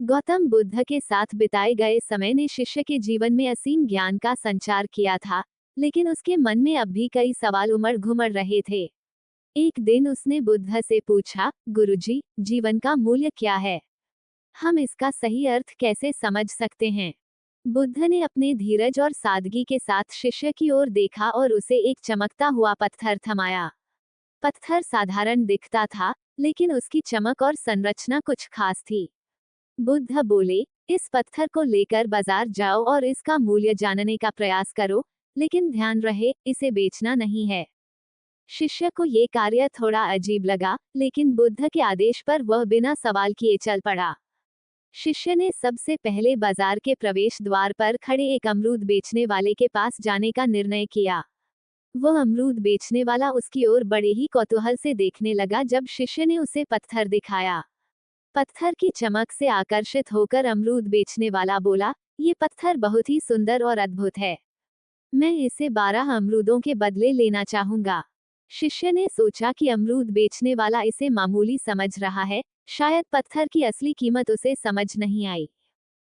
गौतम बुद्ध के साथ बिताए गए समय ने शिष्य के जीवन में असीम ज्ञान का संचार किया था, लेकिन उसके मन में अब भी कई सवाल उमड़ घुमड़ रहे थे। एक दिन उसने बुद्ध से पूछा, गुरुजी, जीवन का मूल्य क्या है? हम इसका सही अर्थ कैसे समझ सकते हैं? बुद्ध ने अपने धीरज और सादगी के साथ शिष्य की ओर देखा और उसे एक चमकता हुआ पत्थर थमाया। पत्थर साधारण दिखता था, लेकिन उसकी चमक और संरचना कुछ खास थी। बुद्ध बोले, इस पत्थर को लेकर बाजार जाओ और इसका मूल्य जानने का प्रयास करो, लेकिन ध्यान रहे, इसे बेचना नहीं है। शिष्य को ये कार्य थोड़ा अजीब लगा, लेकिन बुद्ध के आदेश पर वह बिना सवाल किए चल पड़ा। शिष्य ने सबसे पहले बाजार के प्रवेश द्वार पर खड़े एक अमरूद बेचने वाले के पास जाने का निर्णय किया। वह अमरूद बेचने वाला उसकी ओर बड़े ही कौतूहल से देखने लगा जब शिष्य ने उसे पत्थर दिखाया। पत्थर की चमक से आकर्षित होकर अमरूद बेचने वाला बोला, ये पत्थर बहुत ही सुंदर और अद्भुत है। मैं इसे 12 अमरूदों के बदले लेना चाहूंगा। शिष्य ने सोचा कि अमरूद बेचने वाला इसे मामूली समझ रहा है, शायद पत्थर की असली कीमत उसे समझ नहीं आई।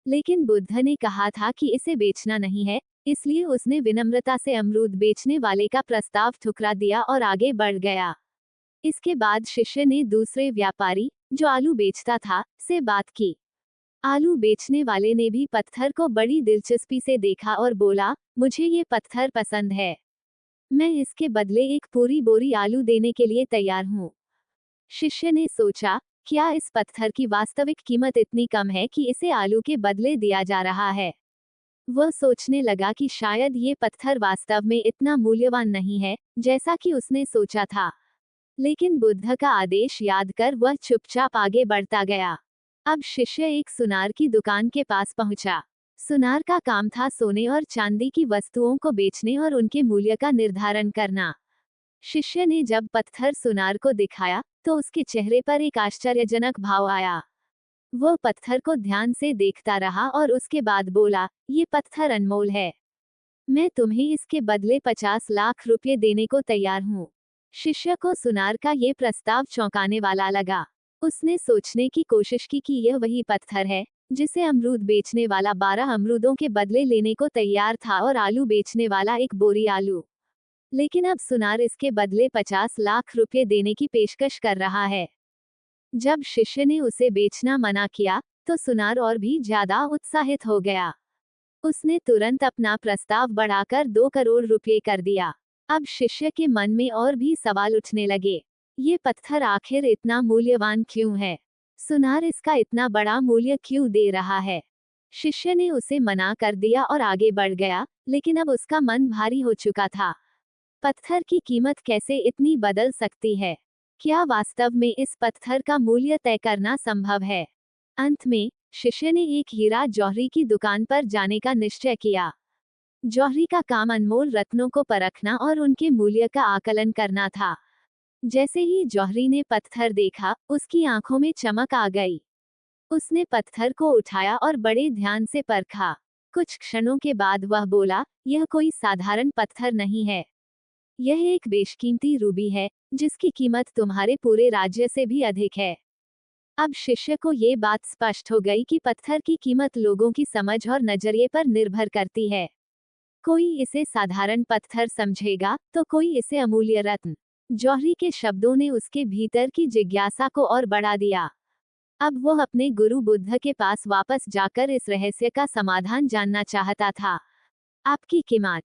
लेकिन बुद्ध ने कहा था कि इसे बेचना नहीं है, इसलिए उसने विनम्रता से अमरूद बेचने वाले का प्रस्ताव ठुकरा दिया और आगे बढ़ गया। इसके बाद शिष्य ने दूसरे व्यापारी, जो आलू बेचता था, से बात की। आलू बेचने वाले ने भी पत्थर को बड़ी दिलचस्पी से देखा और बोला, मुझे ये पत्थर पसंद है। मैं इसके बदले एक पूरी बोरी आलू देने के लिए तैयार हूँ। शिष्य ने सोचा, क्या इस पत्थर की वास्तविक कीमत इतनी कम है कि इसे आलू के बदले दिया जा रहा है? वह सोचने लगा कि शायद ये पत्थर वास्तव में इतना मूल्यवान नहीं है, जैसा कि उसने सोचा था। लेकिन बुद्ध का आदेश याद कर वह चुपचाप आगे बढ़ता गया। अब शिष्य एक सुनार की दुकान के पास पहुंचा। सुनार का काम था सोने और चांदी की वस्तुओं को बेचने और उनके मूल्य का निर्धारण करना। शिष्य ने जब पत्थर सुनार को दिखाया, तो उसके चेहरे पर एक आश्चर्यजनक भाव आया। वह पत्थर को ध्यान से देखता रहा और उसके बाद बोला, ये पत्थर अनमोल है। मैं तुम्हें इसके बदले 50 लाख रुपए देने को तैयार हूँ। शिष्य को सुनार का ये प्रस्ताव चौंकाने वाला लगा। उसने सोचने की कोशिश की कि यह वही पत्थर है, जिसे अमरूद बेचने वाला 12 अमरूदों के बदले लेने को तैयार था और आलू बेचने वाला एक बोरी आलू। लेकिन अब सुनार इसके बदले 50 लाख रुपए देने की पेशकश कर रहा है। जब शिष्य ने उसे बेचना मना किया, तो सुनार और भी ज्यादा उत्साहित हो गया। उसने तुरंत अपना प्रस्ताव बढ़ाकर 2 करोड़ रुपए कर दिया। अब शिष्य के मन में और भी सवाल उठने लगे। ये पत्थर आखिर इतना मूल्यवान क्यों है? सुनार इसका इतना बड़ा मूल्य क्यों दे रहा है? शिष्य ने उसे मना कर दिया और आगे बढ़ गया, लेकिन अब उसका मन भारी हो चुका था। पत्थर की कीमत कैसे इतनी बदल सकती है? क्या वास्तव में इस पत्थर का मूल्य तय करना संभव है? अंत में शिष्य ने एक हीरा जौहरी की दुकान पर जाने का निश्चय किया। जौहरी का काम अनमोल रत्नों को परखना और उनके मूल्य का आकलन करना था। जैसे ही जौहरी ने पत्थर देखा, उसकी आंखों में चमक आ गई। उसने पत्थर को उठाया और बड़े ध्यान से परखा। कुछ क्षणों के बाद वह बोला, यह कोई साधारण पत्थर नहीं है। यह एक बेशकीमती रूबी है, जिसकी कीमत तुम्हारे पूरे राज्य से भी अधिक है। अब शिष्य को ये बात स्पष्ट हो गई कि पत्थर की कीमत लोगों की समझ और नजरिए पर निर्भर करती है। कोई इसे साधारण पत्थर समझेगा, तो कोई इसे अमूल्य रत्न। जौहरी के शब्दों ने उसके भीतर की जिज्ञासा को और बढ़ा दिया। अब वह अपने गुरु बुद्ध के पास वापस जाकर इस रहस्य का समाधान जानना चाहता था। आपकी कीमत।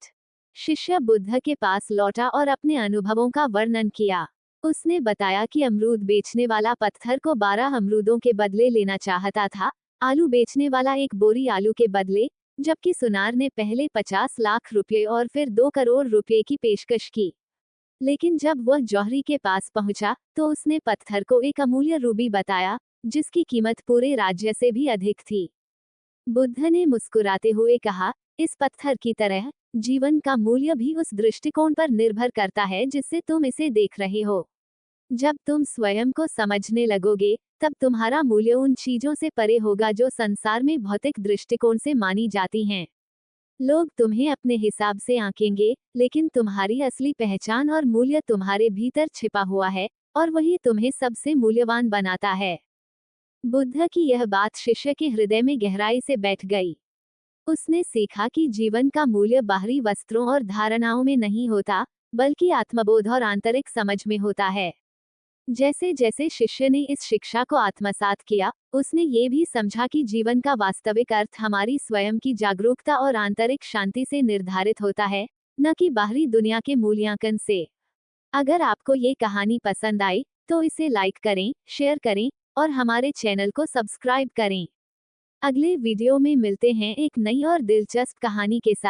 शिष्य बुद्ध के पास लौटा और अपने अनुभवों का वर्णन किया। उसने बताया कि अमरूद बेचने वाला पत्थर को 12 अमरूदों के बदले लेना चाहता था, आलू बेचने वाला एक बोरी आलू के बदले, जबकि सुनार ने पहले 50 लाख रुपए और फिर 2 करोड़ रुपए की पेशकश की। लेकिन जब वह जौहरी के पास पहुंचा, तो उसने पत्थर को एक अमूल्य रूबी बताया, जिसकी कीमत पूरे राज्य से भी अधिक थी। बुद्ध ने मुस्कुराते हुए कहा, इस पत्थर की तरह जीवन का मूल्य भी उस दृष्टिकोण पर निर्भर करता है जिससे तुम इसे देख रहे हो। जब तुम स्वयं को समझने लगोगे, तब तुम्हारा मूल्य उन चीजों से परे होगा जो संसार में भौतिक दृष्टिकोण से मानी जाती हैं। लोग तुम्हें अपने हिसाब से आंकेंगे, लेकिन तुम्हारी असली पहचान और मूल्य तुम्हारे भीतर छिपा हुआ है, और वही तुम्हें सबसे मूल्यवान बनाता है। बुद्ध की यह बात शिष्य के हृदय में गहराई से बैठ गई। उसने सीखा कि जीवन का मूल्य बाहरी वस्त्रों और धारणाओं में नहीं होता, बल्कि आत्मबोध और आंतरिक समझ में होता है। जैसे जैसे शिष्य ने इस शिक्षा को आत्मसात किया, उसने ये भी समझा कि जीवन का वास्तविक अर्थ हमारी स्वयं की जागरूकता और आंतरिक शांति से निर्धारित होता है, न कि बाहरी दुनिया के मूल्यांकन से। अगर आपको ये कहानी पसंद आई, तो इसे लाइक करें, शेयर करें, और हमारे चैनल को सब्सक्राइब करें। अगले वीडियो में मिलते हैं एक नई और दिलचस्प कहानी के साथ।